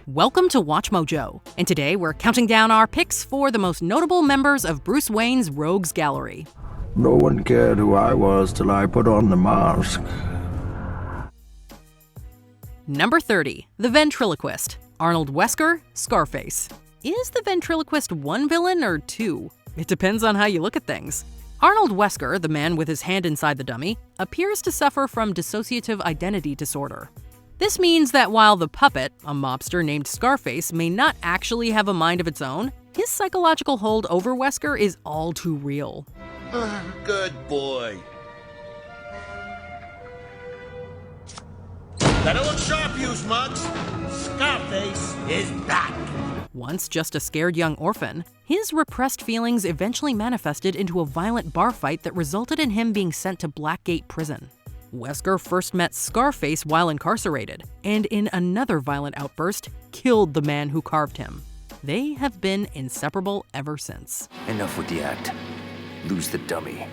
Welcome to Watch Mojo, and today we're counting down our picks for the most notable members of Bruce Wayne's Rogues Gallery. No one cared who I was till I put on the mask. Number 30, the Ventriloquist, Arnold Wesker, Scarface. Is the Ventriloquist one villain or two? It depends on how you look at things. Arnold Wesker, the man with his hand inside the dummy, appears to suffer from dissociative identity disorder. This means that while the puppet, a mobster named Scarface, may not actually have a mind of its own, his psychological hold over Wesker is all too real. Good boy. Better look sharp, you smugs. Scarface is back. Once just a scared young orphan, his repressed feelings eventually manifested into a violent bar fight that resulted in him being sent to Blackgate Prison. Wesker first met Scarface while incarcerated, and in another violent outburst, killed the man who carved him. They have been inseparable ever since. Enough with the act. Lose the dummy.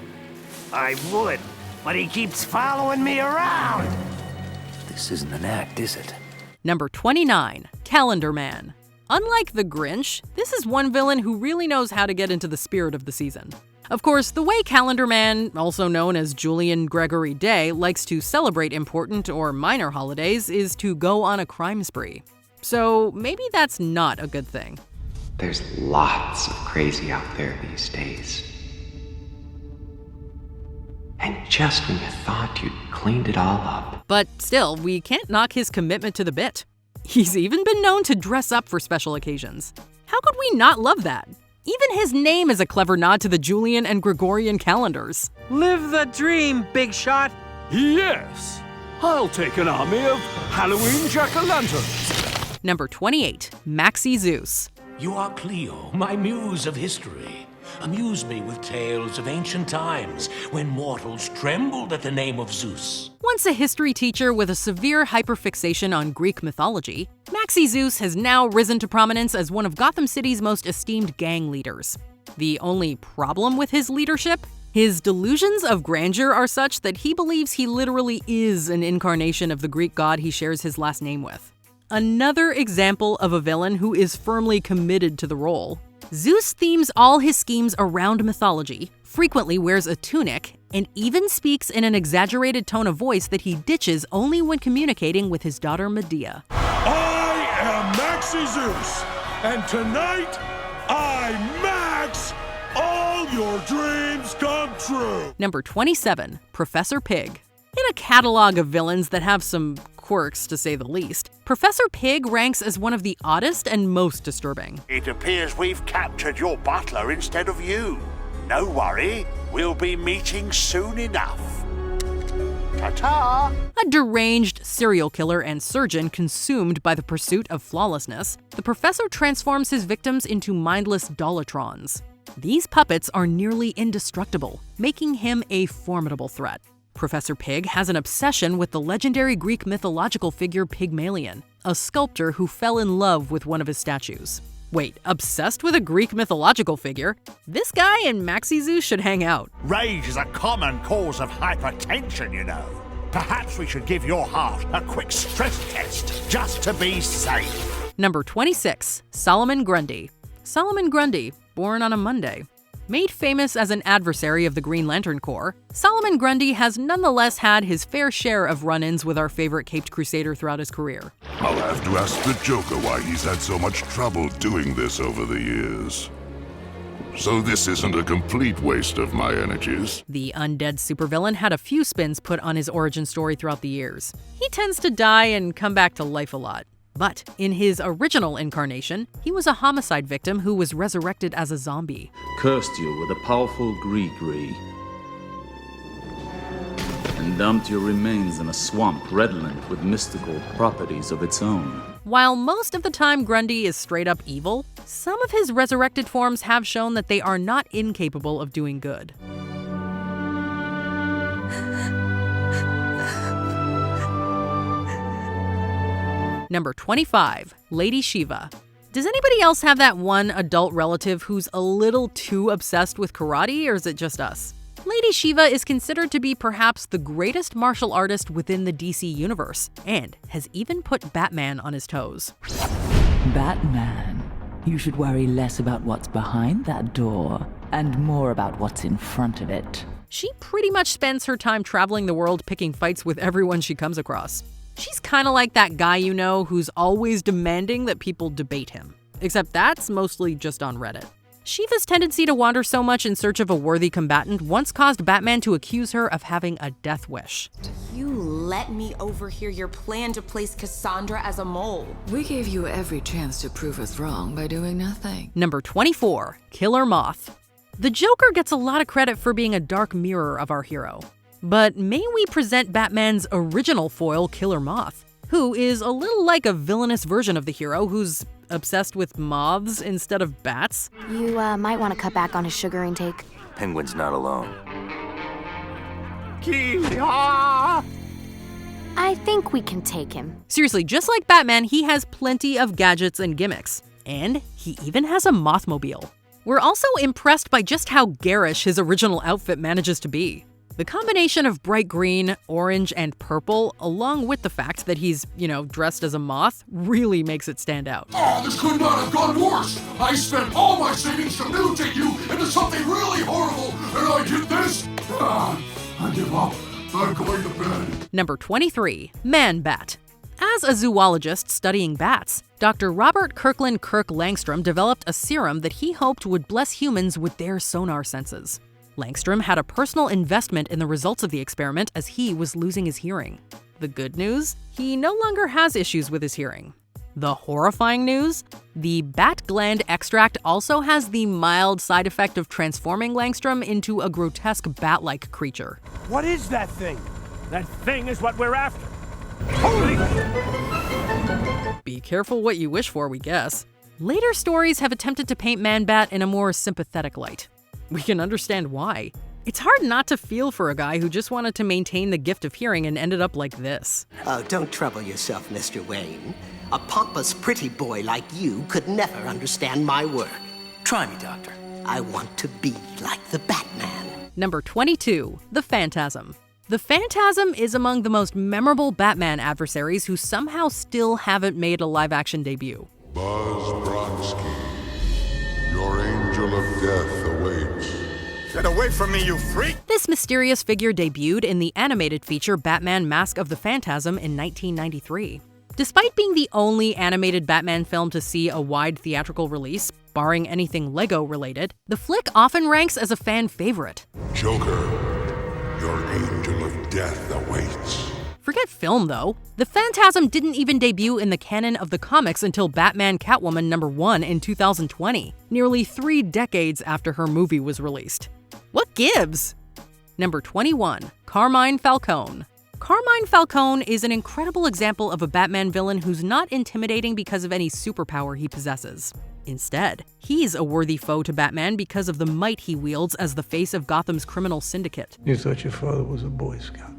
I would, but he keeps following me around. This isn't an act, is it? Number 29, Calendar Man. Unlike the Grinch, this is one villain who really knows how to get into the spirit of the season. Of course, the way Calendar Man, also known as Julian Gregory Day, likes to celebrate important or minor holidays is to go on a crime spree. So maybe that's not a good thing. There's lots of crazy out there these days. And just when you thought you'd cleaned it all up. But still, we can't knock his commitment to the bit. He's even been known to dress up for special occasions. How could we not love that? Even his name is a clever nod to the Julian and Gregorian calendars. Live the dream, big shot. Yes, I'll take an army of Halloween jack-o'-lanterns. Number 28, Maxie Zeus. You are Cleo, my muse of history. Amuse me with tales of ancient times when mortals trembled at the name of Zeus. Once a history teacher with a severe hyperfixation on Greek mythology, Maxie Zeus has now risen to prominence as one of Gotham City's most esteemed gang leaders. The only problem with his leadership? His delusions of grandeur are such that he believes he literally is an incarnation of the Greek god he shares his last name with. Another example of a villain who is firmly committed to the role. Zeus themes all his schemes around mythology, frequently wears a tunic, and even speaks in an exaggerated tone of voice that he ditches only when communicating with his daughter Medea. I am Maxie Zeus, and tonight I max all your dreams come true. Number 27, Professor Pig. In a catalog of villains that have some quirks, to say the least, Professor Pig ranks as one of the oddest and most disturbing. It appears we've captured your butler instead of you. No worry, we'll be meeting soon enough. Ta-ta! A deranged serial killer and surgeon consumed by the pursuit of flawlessness, the professor transforms his victims into mindless Dolatrons. These puppets are nearly indestructible, making him a formidable threat. Professor Pig has an obsession with the legendary Greek mythological figure Pygmalion, a sculptor who fell in love with one of his statues. Wait, obsessed with a Greek mythological figure? This guy and Maxie Zeus should hang out. Rage is a common cause of hypertension, you know. Perhaps we should give your heart a quick stress test, just to be safe. Number 26, Solomon Grundy. Solomon Grundy, born on a Monday. Made famous as an adversary of the Green Lantern Corps, Solomon Grundy has nonetheless had his fair share of run-ins with our favorite caped crusader throughout his career. I'll have to ask the Joker why he's had so much trouble doing this over the years. So this isn't a complete waste of my energies. The undead supervillain had a few spins put on his origin story throughout the years. He tends to die and come back to life a lot. But in his original incarnation, he was a homicide victim who was resurrected as a zombie. Cursed you with a powerful gree and dumped your remains in a swamp redolent with mystical properties of its own. While most of the time Grundy is straight up evil, some of his resurrected forms have shown that they are not incapable of doing good. Number 25, Lady Shiva. Does anybody else have that one adult relative who's a little too obsessed with karate, or is it just us? Lady Shiva is considered to be perhaps the greatest martial artist within the DC universe, and has even put Batman on his toes. Batman, you should worry less about what's behind that door, and more about what's in front of it. She pretty much spends her time traveling the world picking fights with everyone she comes across. She's kinda like that guy you know who's always demanding that people debate him. Except that's mostly just on Reddit. Shiva's tendency to wander so much in search of a worthy combatant once caused Batman to accuse her of having a death wish. You let me overhear your plan to place Cassandra as a mole. We gave you every chance to prove us wrong by doing nothing. Number 24, Killer Moth. The Joker gets a lot of credit for being a dark mirror of our hero. But may we present Batman's original foil, Killer Moth, who is a little like a villainous version of the hero who's obsessed with moths instead of bats? You might want to cut back on his sugar intake. Penguin's not alone. I think we can take him. Seriously, just like Batman, he has plenty of gadgets and gimmicks. And he even has a Mothmobile. We're also impressed by just how garish his original outfit manages to be. The combination of bright green, orange, and purple, along with the fact that he's, dressed as a moth, really makes it stand out. Oh, this could not have gone worse! I spent all my savings to mutate you into something really horrible, and I did this? I give up. I'm going to bed. Number 23, ManBat. As a zoologist studying bats, Dr. Robert Kirkland Kirk Langstrom developed a serum that he hoped would bless humans with their sonar senses. Langstrom had a personal investment in the results of the experiment as he was losing his hearing. The good news? He no longer has issues with his hearing. The horrifying news? The bat gland extract also has the mild side effect of transforming Langstrom into a grotesque bat-like creature. What is that thing? That thing is what we're after. Holy! Be careful what you wish for, we guess. Later stories have attempted to paint ManBat in a more sympathetic light. We can understand why. It's hard not to feel for a guy who just wanted to maintain the gift of hearing and ended up like this. Oh, don't trouble yourself, Mr. Wayne. A pompous pretty boy like you could never understand my work. Try me, Doctor. I want to be like the Batman. Number 22, the Phantasm. The Phantasm is among the most memorable Batman adversaries who somehow still haven't made a live-action debut. Buzz Bronski, your angel of death awaits. Get away from me, you freak! This mysterious figure debuted in the animated feature Batman Mask of the Phantasm in 1993. Despite being the only animated Batman film to see a wide theatrical release, barring anything Lego-related, the flick often ranks as a fan favorite. Joker, your angel of death awaits. Forget film, though. The Phantasm didn't even debut in the canon of the comics until Batman Catwoman #1 in 2020, nearly 3 decades after her movie was released. What gives? Number 21, Carmine Falcone. Carmine Falcone is an incredible example of a Batman villain who's not intimidating because of any superpower he possesses. Instead, he's a worthy foe to Batman because of the might he wields as the face of Gotham's criminal syndicate. You thought your father was a Boy Scout.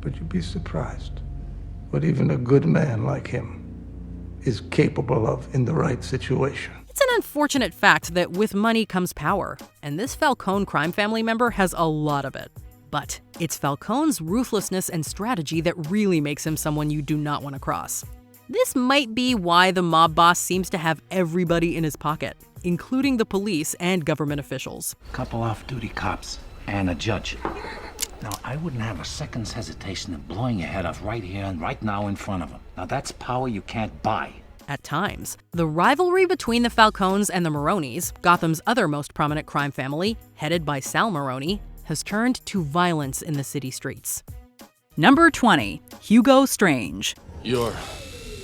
But you'd be surprised what even a good man like him is capable of in the right situation. It's an unfortunate fact that with money comes power, and this Falcone crime family member has a lot of it. But it's Falcone's ruthlessness and strategy that really makes him someone you do not want to cross. This might be why the mob boss seems to have everybody in his pocket, including the police and government officials. Couple off-duty cops and a judge. Now, I wouldn't have a second's hesitation in blowing your head off right here and right now in front of him. Now, that's power you can't buy. At times, the rivalry between the Falcones and the Maronis, Gotham's other most prominent crime family, headed by Sal Maroni, has turned to violence in the city streets. Number 20, Hugo Strange. Your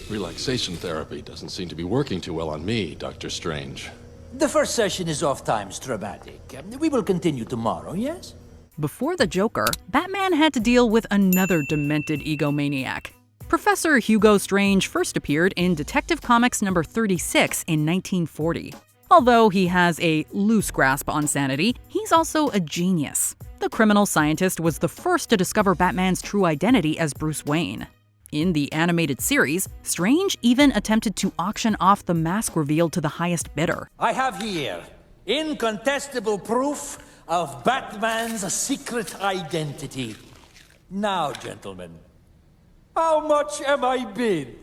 relaxation therapy doesn't seem to be working too well on me, Dr. Strange. The first session is oft-times traumatic. We will continue tomorrow, yes? Before the Joker, Batman had to deal with another demented egomaniac. Professor Hugo Strange first appeared in Detective Comics number 36 in 1940. Although he has a loose grasp on sanity, he's also a genius. The criminal scientist was the first to discover Batman's true identity as Bruce Wayne. In the animated series, Strange even attempted to auction off the mask revealed to the highest bidder. I have here incontestable proof of Batman's secret identity. Now, gentlemen, how much am I bid?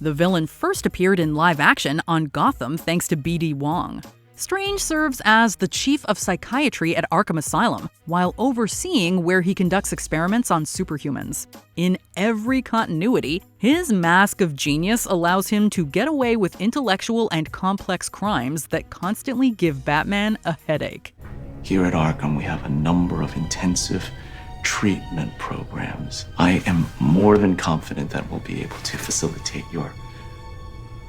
The villain first appeared in live action on Gotham thanks to B.D. Wong. Strange serves as the chief of psychiatry at Arkham Asylum, while overseeing where he conducts experiments on superhumans. In every continuity, his mask of genius allows him to get away with intellectual and complex crimes that constantly give Batman a headache. Here at Arkham, we have a number of intensive treatment programs. I am more than confident that we'll be able to facilitate your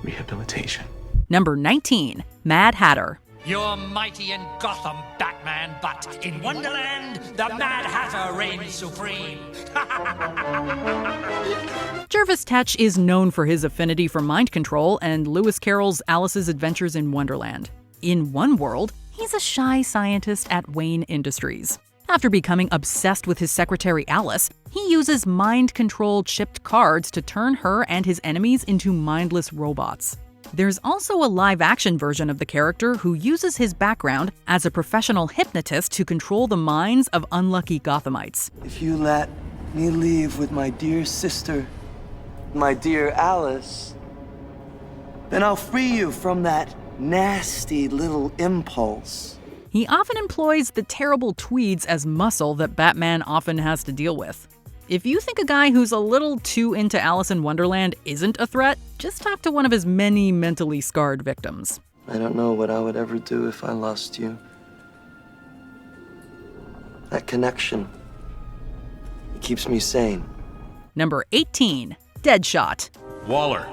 rehabilitation. Number 19, Mad Hatter. You're mighty in Gotham, Batman, but in Wonderland, the Mad Hatter reigns supreme. Jervis Tetch is known for his affinity for mind control and Lewis Carroll's Alice's Adventures in Wonderland. In one world, he's a shy scientist at Wayne Industries. After becoming obsessed with his secretary Alice, he uses mind-controlled chipped cards to turn her and his enemies into mindless robots. There's also a live-action version of the character who uses his background as a professional hypnotist to control the minds of unlucky Gothamites. If you let me leave with my dear sister, my dear Alice, then I'll free you from that nasty little impulse. He often employs the terrible tweeds as muscle that Batman often has to deal with. If you think a guy who's a little too into Alice in Wonderland isn't a threat, just talk to one of his many mentally scarred victims. I don't know what I would ever do if I lost you. That connection, it keeps me sane. Number 18, Deadshot. Waller.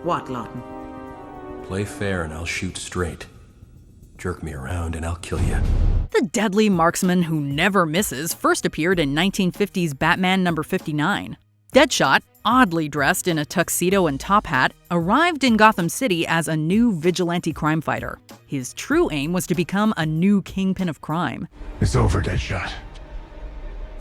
What, Lawton? Play fair and I'll shoot straight. Jerk me around and I'll kill you. The deadly marksman who never misses first appeared in 1950's Batman number 59. Deadshot, oddly dressed in a tuxedo and top hat, arrived in Gotham City as a new vigilante crime fighter. His true aim was to become a new kingpin of crime. It's over, Deadshot.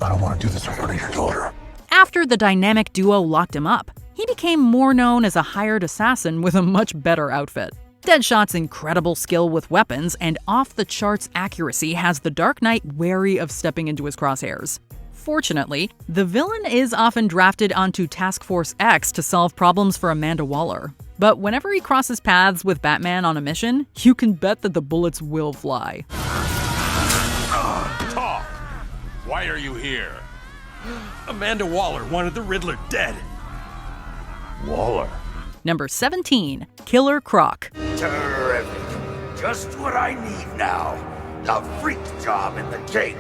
I don't want to do this in front of your daughter. After the dynamic duo locked him up, he became more known as a hired assassin with a much better outfit. Deadshot's incredible skill with weapons and off-the-charts accuracy has the Dark Knight wary of stepping into his crosshairs. Fortunately, the villain is often drafted onto Task Force X to solve problems for Amanda Waller. But whenever he crosses paths with Batman on a mission, you can bet that the bullets will fly. Talk! Why are you here? Amanda Waller wanted the Riddler dead. Waller? Number 17, Killer Croc. Terrific. Just what I need now. A freak job in the Cape.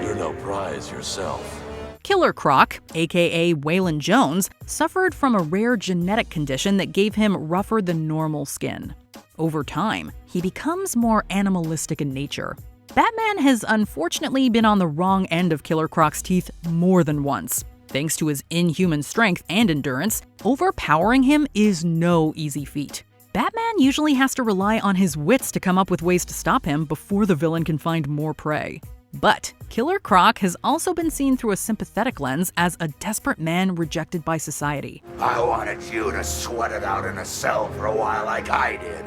You're no prize yourself. Killer Croc, aka Waylon Jones, suffered from a rare genetic condition that gave him rougher than normal skin. Over time, he becomes more animalistic in nature. Batman has unfortunately been on the wrong end of Killer Croc's teeth more than once. Thanks to his inhuman strength and endurance, overpowering him is no easy feat. Batman usually has to rely on his wits to come up with ways to stop him before the villain can find more prey. But Killer Croc has also been seen through a sympathetic lens as a desperate man rejected by society. I wanted you to sweat it out in a cell for a while like I did.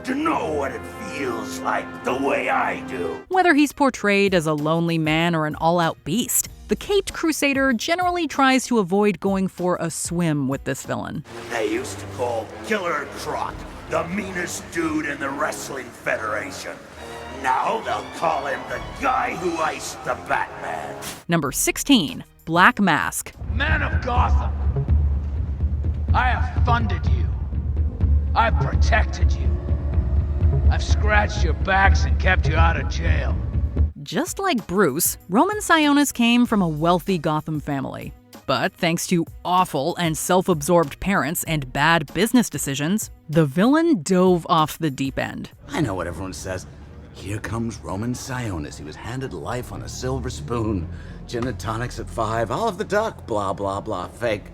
To know what it feels like the way I do. Whether he's portrayed as a lonely man or an all-out beast, the caped crusader generally tries to avoid going for a swim with this villain. They used to call Killer Croc the meanest dude in the Wrestling Federation. Now they'll call him the guy who iced the Batman. Number 16, Black Mask. Man of Gotham, I have funded you. I've protected you. I've scratched your backs and kept you out of jail. Just like Bruce, Roman Sionis came from a wealthy Gotham family. But thanks to awful and self-absorbed parents and bad business decisions, the villain dove off the deep end. I know what everyone says. Here comes Roman Sionis. He was handed life on a silver spoon. Gin and tonics at 5. Olive the duck. Blah, blah, blah. Fake.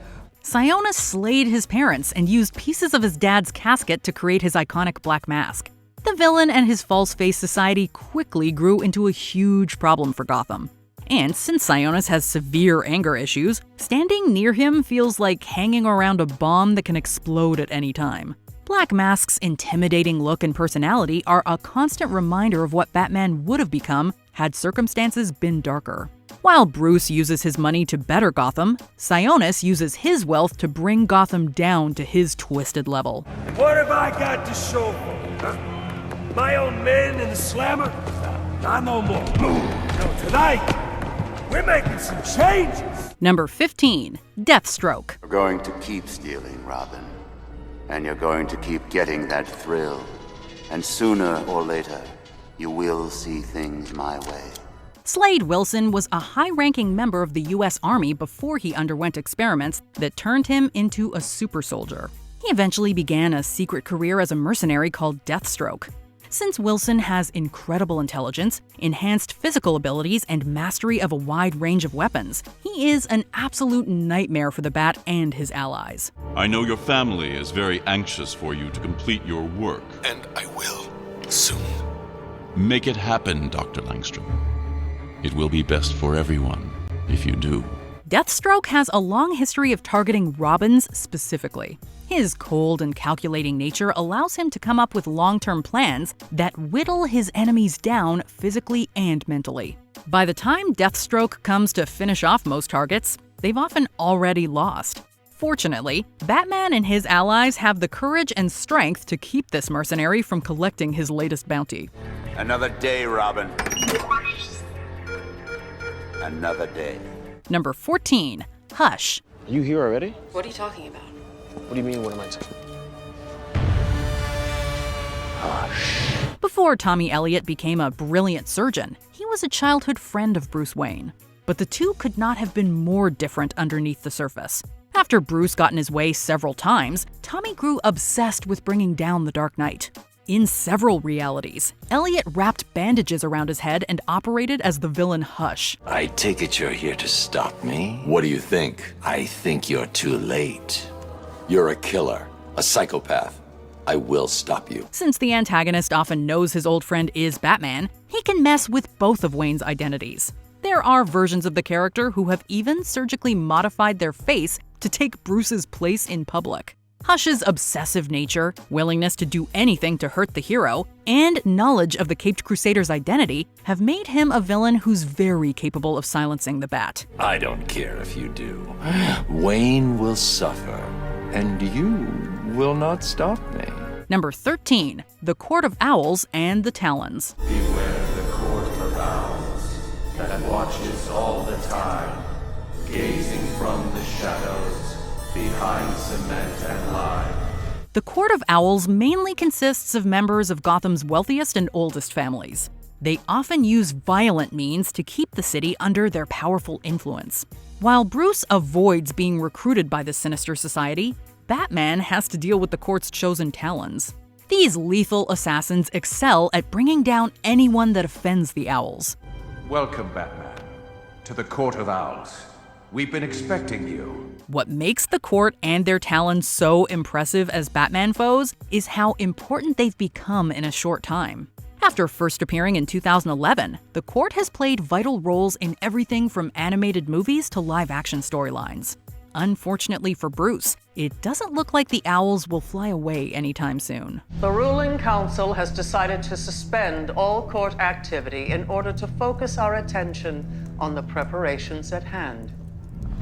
Sionis slayed his parents and used pieces of his dad's casket to create his iconic black mask. The villain and his false face society quickly grew into a huge problem for Gotham. And since Sionis has severe anger issues, standing near him feels like hanging around a bomb that can explode at any time. Black Mask's intimidating look and personality are a constant reminder of what Batman would have become had circumstances been darker. While Bruce uses his money to better Gotham, Sionis uses his wealth to bring Gotham down to his twisted level. What have I got to show for it, huh? My own men in the slammer? Not no more. No, tonight, we're making some changes. Number 15. Deathstroke. You're going to keep stealing, Robin. And you're going to keep getting that thrill. And sooner or later, you will see things my way. Slade Wilson was a high-ranking member of the U.S. Army before he underwent experiments that turned him into a super soldier. He eventually began a secret career as a mercenary called Deathstroke. Since Wilson has incredible intelligence, enhanced physical abilities, and mastery of a wide range of weapons, he is an absolute nightmare for the Bat and his allies. I know your family is very anxious for you to complete your work. And I will, soon. Make it happen, Dr. Langstrom. It will be best for everyone if you do. Deathstroke has a long history of targeting Robins specifically. His cold and calculating nature allows him to come up with long-term plans that whittle his enemies down physically and mentally. By the time Deathstroke comes to finish off most targets, they've often already lost. Fortunately, Batman and his allies have the courage and strength to keep this mercenary from collecting his latest bounty. Another day, Robin. Another day. Number 14. Hush. Are you here already? What are you talking about? What do you mean, what am I talking? Before Tommy Elliott became a brilliant surgeon, he was a childhood friend of Bruce Wayne. But the two could not have been more different underneath the surface. After Bruce got in his way several times, Tommy grew obsessed with bringing down the Dark Knight. In several realities, Elliott wrapped bandages around his head and operated as the villain Hush. I take it you're here to stop me? What do you think? I think you're too late. You're a killer, a psychopath. I will stop you. Since the antagonist often knows his old friend is Batman, he can mess with both of Wayne's identities. There are versions of the character who have even surgically modified their face to take Bruce's place in public. Hush's obsessive nature, willingness to do anything to hurt the hero, and knowledge of the Caped Crusader's identity have made him a villain who's very capable of silencing the Bat. I don't care if you do. Wayne will suffer, and you will not stop me. Number 13. The Court of Owls and the Talons. Beware the Court of Owls that watches all the time, gazing from the shadows, behind cement and lime. The Court of Owls mainly consists of members of Gotham's wealthiest and oldest families. They often use violent means to keep the city under their powerful influence. While Bruce avoids being recruited by this sinister society, Batman has to deal with the court's chosen Talons. These lethal assassins excel at bringing down anyone that offends the Owls. Welcome, Batman, to the Court of Owls. We've been expecting you. What makes the court and their Talons so impressive as Batman foes is how important they've become in a short time. After first appearing in 2011, the court has played vital roles in everything from animated movies to live-action storylines. Unfortunately for Bruce, it doesn't look like the Owls will fly away anytime soon. The ruling council has decided to suspend all court activity in order to focus our attention on the preparations at hand.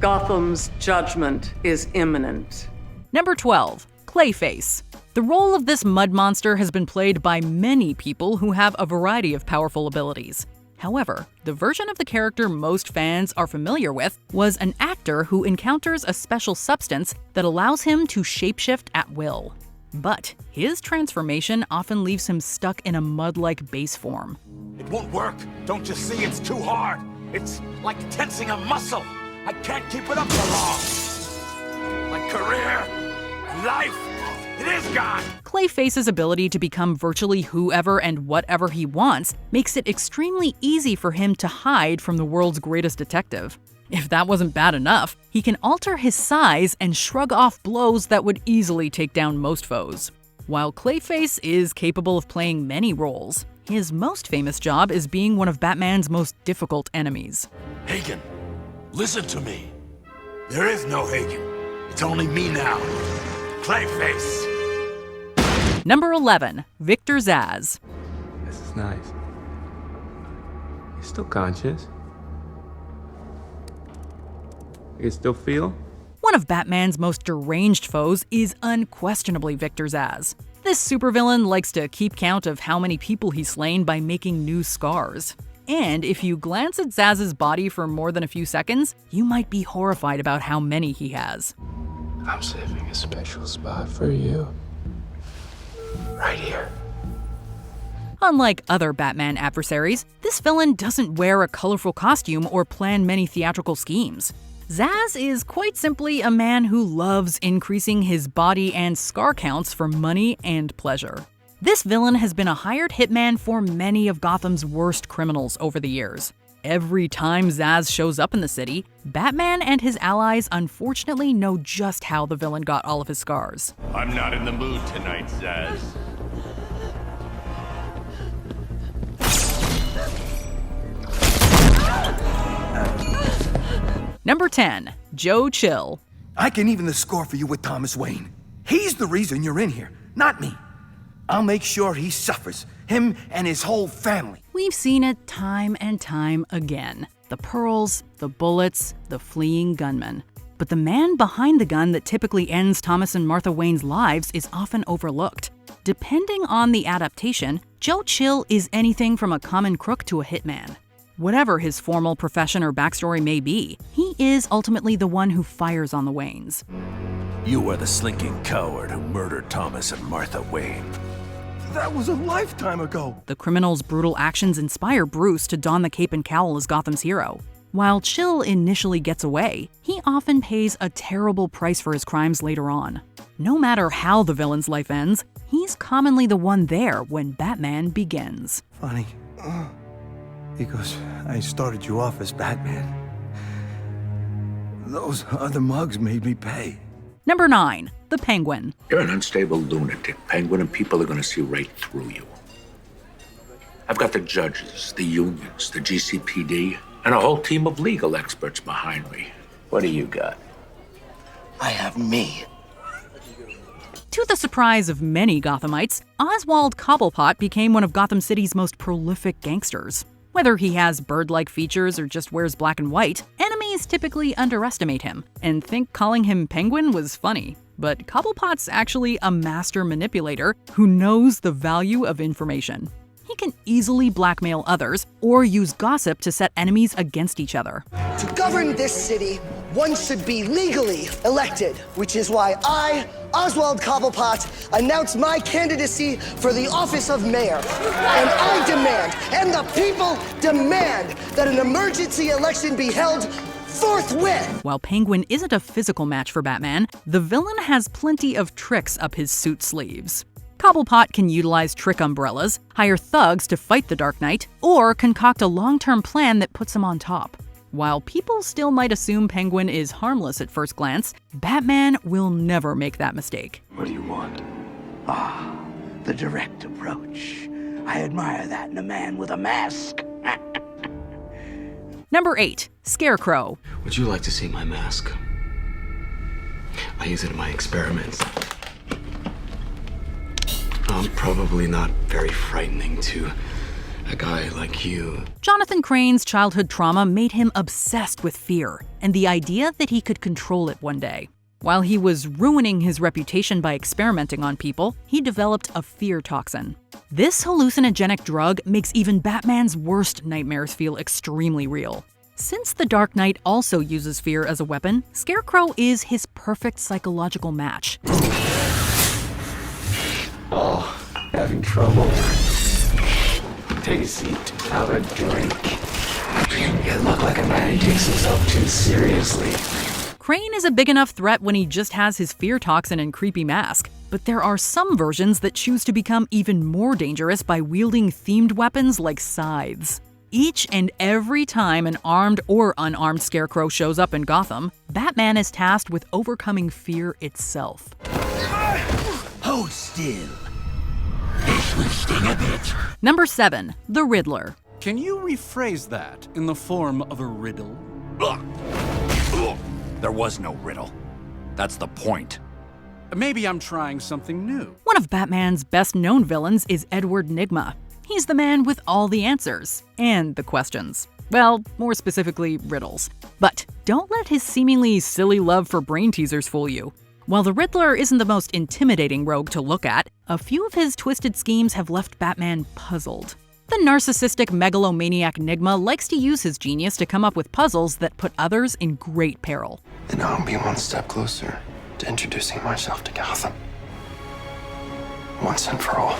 Gotham's judgment is imminent. Number 12. Clayface. The role of this mud monster has been played by many people who have a variety of powerful abilities. However, the version of the character most fans are familiar with was an actor who encounters a special substance that allows him to shapeshift at will. But his transformation often leaves him stuck in a mud-like base form. It won't work. Don't you see? It's too hard. It's like tensing a muscle. I can't keep it up for long. My career and life, it is gone. Clayface's ability to become virtually whoever and whatever he wants makes it extremely easy for him to hide from the world's greatest detective. If that wasn't bad enough, he can alter his size and shrug off blows that would easily take down most foes. While Clayface is capable of playing many roles, his most famous job is being one of Batman's most difficult enemies. Hagen, listen to me. There is no Hagen. It's only me now. Clayface. Number 11. Victor Zsasz. This is nice. You're still conscious? You can still feel? One of Batman's most deranged foes is unquestionably Victor Zsasz. This supervillain likes to keep count of how many people he's slain by making new scars. And if you glance at Zsasz's body for more than a few seconds, you might be horrified about how many he has. I'm saving a special spot for you. Right here. Unlike other Batman adversaries, this villain doesn't wear a colorful costume or plan many theatrical schemes. Zsasz is quite simply a man who loves increasing his body and scar counts for money and pleasure. This villain has been a hired hitman for many of Gotham's worst criminals over the years. Every time Zsasz shows up in the city, Batman and his allies unfortunately know just how the villain got all of his scars. I'm not in the mood tonight, Zsasz. Number 10. Joe Chill. I can even the score for you with Thomas Wayne. He's the reason you're in here, not me. I'll make sure he suffers, him and his whole family. We've seen it time and time again. The pearls, the bullets, the fleeing gunman. But the man behind the gun that typically ends Thomas and Martha Wayne's lives is often overlooked. Depending on the adaptation, Joe Chill is anything from a common crook to a hitman. Whatever his formal profession or backstory may be, he is ultimately the one who fires on the Waynes. You are the slinking coward who murdered Thomas and Martha Wayne. That was a lifetime ago. The criminal's brutal actions inspire Bruce to don the cape and cowl as Gotham's hero. While Chill initially gets away, he often pays a terrible price for his crimes later on. No matter how the villain's life ends, he's commonly the one there when Batman begins. Funny. Because I started you off as Batman. Those other mugs made me pay. Number 9. The Penguin. You're an unstable lunatic, Penguin, and people are going to see right through you. I've got the judges, the unions, the GCPD, and a whole team of legal experts behind me. What do you got? I have me. To the surprise of many Gothamites, Oswald Cobblepot became one of Gotham City's most prolific gangsters. Whether he has bird-like features or just wears black and white, enemies typically underestimate him and think calling him Penguin was funny. But Cobblepot's actually a master manipulator who knows the value of information. He can easily blackmail others or use gossip to set enemies against each other. To govern this city, one should be legally elected, which is why I, Oswald Cobblepot, announce my candidacy for the office of mayor. And I demand, and the people demand, that an emergency election be held forthwith. While Penguin isn't a physical match for Batman, the villain has plenty of tricks up his suit sleeves. Cobblepot can utilize trick umbrellas, hire thugs to fight the Dark Knight, or concoct a long-term plan that puts him on top. While people still might assume Penguin is harmless at first glance, Batman will never make that mistake. What do you want? Ah, the direct approach. I admire that in a man with a mask. Number 8. Scarecrow. Would you like to see my mask? I use it in my experiments. Probably not very frightening to a guy like you. Jonathan Crane's childhood trauma made him obsessed with fear and the idea that he could control it one day. While he was ruining his reputation by experimenting on people, he developed a fear toxin. This hallucinogenic drug makes even Batman's worst nightmares feel extremely real. Since the Dark Knight also uses fear as a weapon, Scarecrow is his perfect psychological match. Oh, having trouble. Take a seat. Have a drink. You look like a man who takes himself too seriously. Crane is a big enough threat when he just has his fear toxin and creepy mask, but there are some versions that choose to become even more dangerous by wielding themed weapons like scythes. Each and every time an armed or unarmed Scarecrow shows up in Gotham, Batman is tasked with overcoming fear itself. Hold still. This will sting a bit. Number 7. The Riddler. Can you rephrase that in the form of a riddle? There was no riddle. That's the point. Maybe I'm trying something new. One of Batman's best-known villains is Edward Nygma. He's the man with all the answers and the questions. Well, more specifically, riddles. But don't let his seemingly silly love for brain teasers fool you. While the Riddler isn't the most intimidating rogue to look at, a few of his twisted schemes have left Batman puzzled. The narcissistic megalomaniac Nygma likes to use his genius to come up with puzzles that put others in great peril. And I'll be one step closer to introducing myself to Gotham. Once and for all.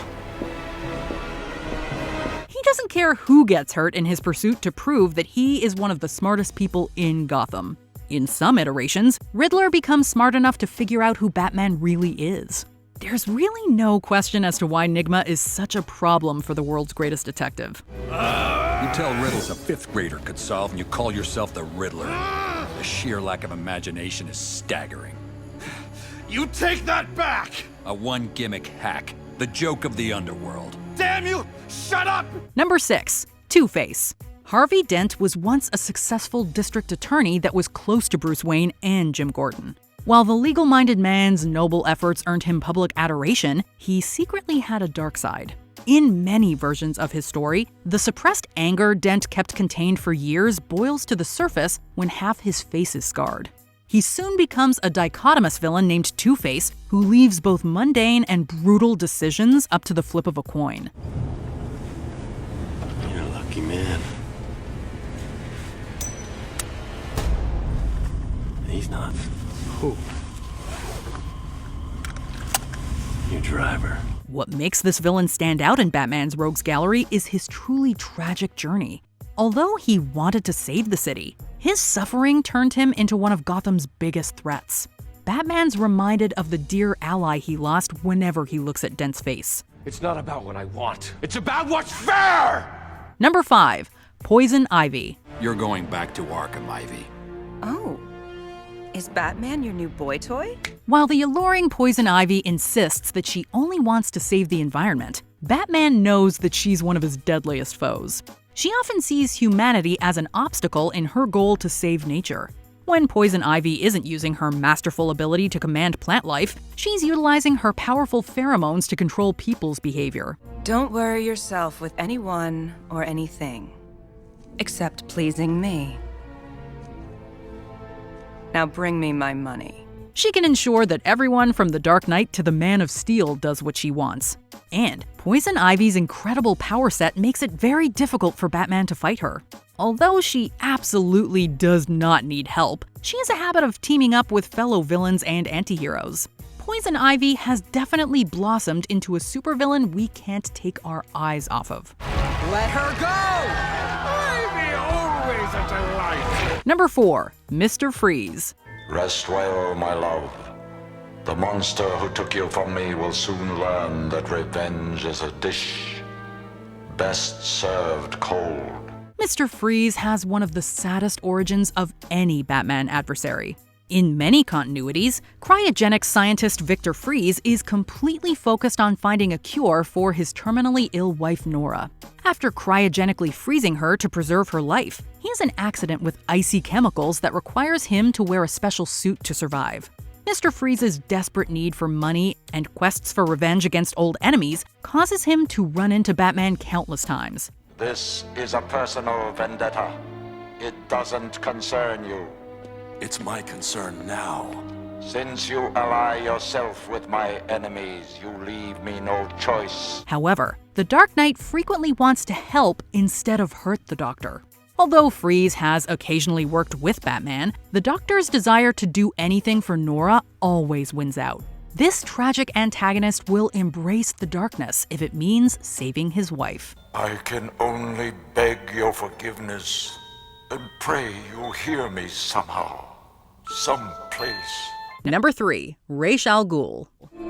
He doesn't care who gets hurt in his pursuit to prove that he is one of the smartest people in Gotham. In some iterations, Riddler becomes smart enough to figure out who Batman really is. There's really no question as to why Nygma is such a problem for the world's greatest detective. You tell riddles a 5th grader could solve and you call yourself the Riddler. The sheer lack of imagination is staggering. You take that back! A one-gimmick hack, the joke of the underworld. Damn you! Shut up! Number 6. TwoFace. Harvey Dent was once a successful district attorney that was close to Bruce Wayne and Jim Gordon. While the legal-minded man's noble efforts earned him public adoration, he secretly had a dark side. In many versions of his story, the suppressed anger Dent kept contained for years boils to the surface when half his face is scarred. He soon becomes a dichotomous villain named TwoFace, who leaves both mundane and brutal decisions up to the flip of a coin. You're a lucky man. He's not. Who? Your driver. What makes this villain stand out in Batman's rogues gallery is his truly tragic journey. Although he wanted to save the city, his suffering turned him into one of Gotham's biggest threats. Batman's reminded of the dear ally he lost whenever he looks at Dent's face. It's not about what I want. It's about what's fair! Number 5. Poison Ivy. You're going back to Arkham, Ivy. Oh. Is Batman your new boy toy? While the alluring Poison Ivy insists that she only wants to save the environment, Batman knows that she's one of his deadliest foes. She often sees humanity as an obstacle in her goal to save nature. When Poison Ivy isn't using her masterful ability to command plant life, she's utilizing her powerful pheromones to control people's behavior. Don't worry yourself with anyone or anything, except pleasing me. Now bring me my money. She can ensure that everyone from the Dark Knight to the Man of Steel does what she wants. And Poison Ivy's incredible power set makes it very difficult for Batman to fight her. Although she absolutely does not need help, she has a habit of teaming up with fellow villains and antiheroes. Poison Ivy has definitely blossomed into a supervillain we can't take our eyes off of. Let her go! Ivy, always a delight! Number 4. Mr. Freeze. Rest well, my love. The monster who took you from me will soon learn that revenge is a dish best served cold. Mr. Freeze has one of the saddest origins of any Batman adversary. In many continuities, cryogenic scientist Victor Freeze is completely focused on finding a cure for his terminally ill wife Nora. After cryogenically freezing her to preserve her life, he has an accident with icy chemicals that requires him to wear a special suit to survive. Mr. Freeze's desperate need for money and quests for revenge against old enemies causes him to run into Batman countless times. This is a personal vendetta. It doesn't concern you. It's my concern now. Since you ally yourself with my enemies, you leave me no choice. However, the Dark Knight frequently wants to help instead of hurt the Doctor. Although Freeze has occasionally worked with Batman, the Doctor's desire to do anything for Nora always wins out. This tragic antagonist will embrace the darkness if it means saving his wife. I can only beg your forgiveness and pray you'll hear me somehow, someplace. Number 3. Ra's al Ghul.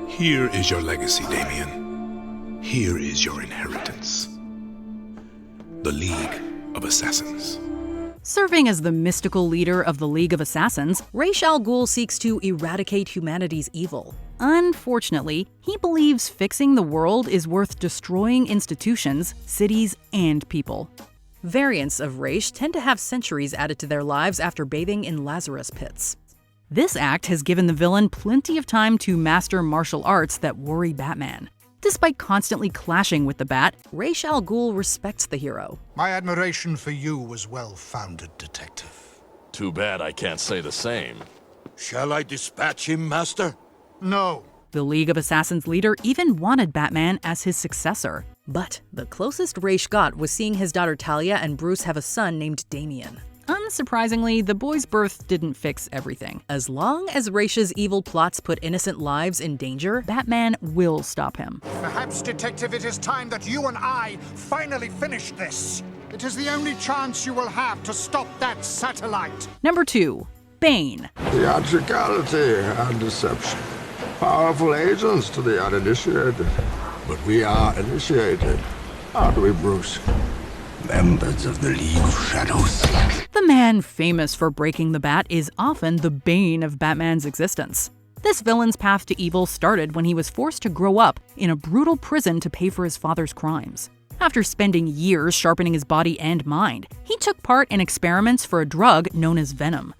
Here is your legacy, Damien. Here is your inheritance. The League of Assassins. Serving as the mystical leader of the League of Assassins, Ra's al Ghul seeks to eradicate humanity's evil. Unfortunately, he believes fixing the world is worth destroying institutions, cities, and people. Variants of Ra's tend to have centuries added to their lives after bathing in Lazarus pits. This act has given the villain plenty of time to master martial arts that worry Batman. Despite constantly clashing with the Bat, Ralghoul respects the hero. My admiration for you was well-founded, Detective. Too bad I can't say the same. Shall I dispatch him, Master? No. The League of Assassins leader even wanted Batman as his successor. But the closest Ra's got was seeing his daughter Talia and Bruce have a son named Damian. Unsurprisingly, the boy's birth didn't fix everything. As long as Ra's evil plots put innocent lives in danger, Batman will stop him. Perhaps, Detective, it is time that you and I finally finish this. It is the only chance you will have to stop that satellite. Number 2. Bane. Theatricality and deception. Powerful agents to the uninitiated. But we are initiated, aren't we, Bruce? Members of the League of Shadows. The man famous for breaking the Bat is often the bane of Batman's existence. This villain's path to evil started when he was forced to grow up in a brutal prison to pay for his father's crimes. After spending years sharpening his body and mind, he took part in experiments for a drug known as venom.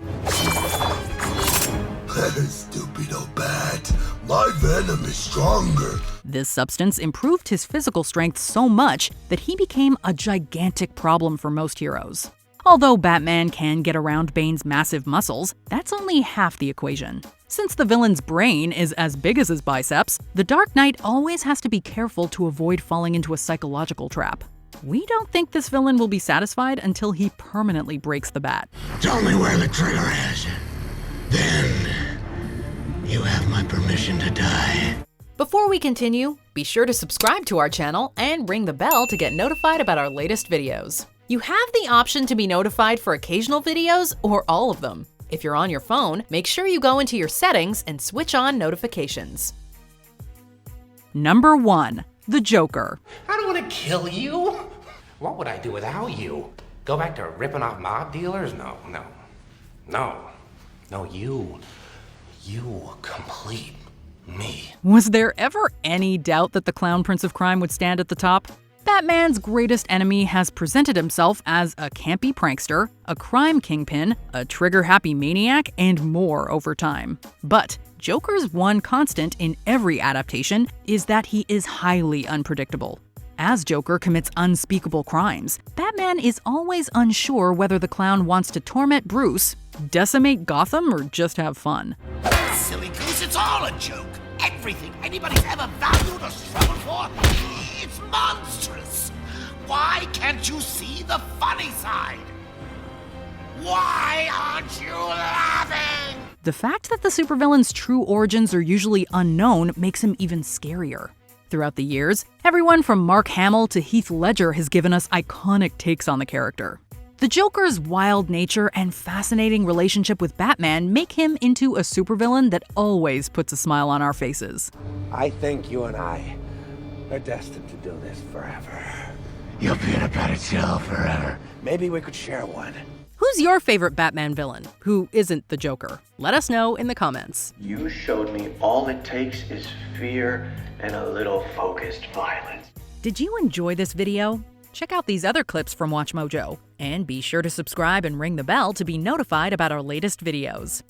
Stupido Bat, my venom is stronger. This substance improved his physical strength so much that he became a gigantic problem for most heroes. Although Batman can get around Bane's massive muscles, that's only half the equation. Since the villain's brain is as big as his biceps, the Dark Knight always has to be careful to avoid falling into a psychological trap. We don't think this villain will be satisfied until he permanently breaks the Bat. Tell me where the trigger is. Then you have my permission to die. Before we continue, be sure to subscribe to our channel and ring the bell to get notified about our latest videos. You have the option to be notified for occasional videos or all of them. If you're on your phone, make sure you go into your settings and switch on notifications. Number 1. The Joker. I don't want to kill you. What would I do without you? Go back to ripping off mob dealers? No. You complete me. Was there ever any doubt that the Clown Prince of Crime would stand at the top? Batman's greatest enemy has presented himself as a campy prankster, a crime kingpin, a trigger-happy maniac, and more over time. But Joker's one constant in every adaptation is that he is highly unpredictable. As Joker commits unspeakable crimes, Batman is always unsure whether the clown wants to torment Bruce, decimate Gotham, or just have fun. Silly goose, it's all a joke. Everything anybody's ever valued or struggled for, it's monstrous. Why can't you see the funny side? Why aren't you laughing? The fact that the supervillain's true origins are usually unknown makes him even scarier. Throughout the years, everyone from Mark Hamill to Heath Ledger has given us iconic takes on the character. The Joker's wild nature and fascinating relationship with Batman make him into a supervillain that always puts a smile on our faces. I think you and I are destined to do this forever. You'll be in a padded cell forever. Maybe we could share one. Who's your favorite Batman villain who isn't the Joker? Let us know in the comments. You showed me all it takes is fear and a little focused violence. Did you enjoy this video? Check out these other clips from WatchMojo, and be sure to subscribe and ring the bell to be notified about our latest videos.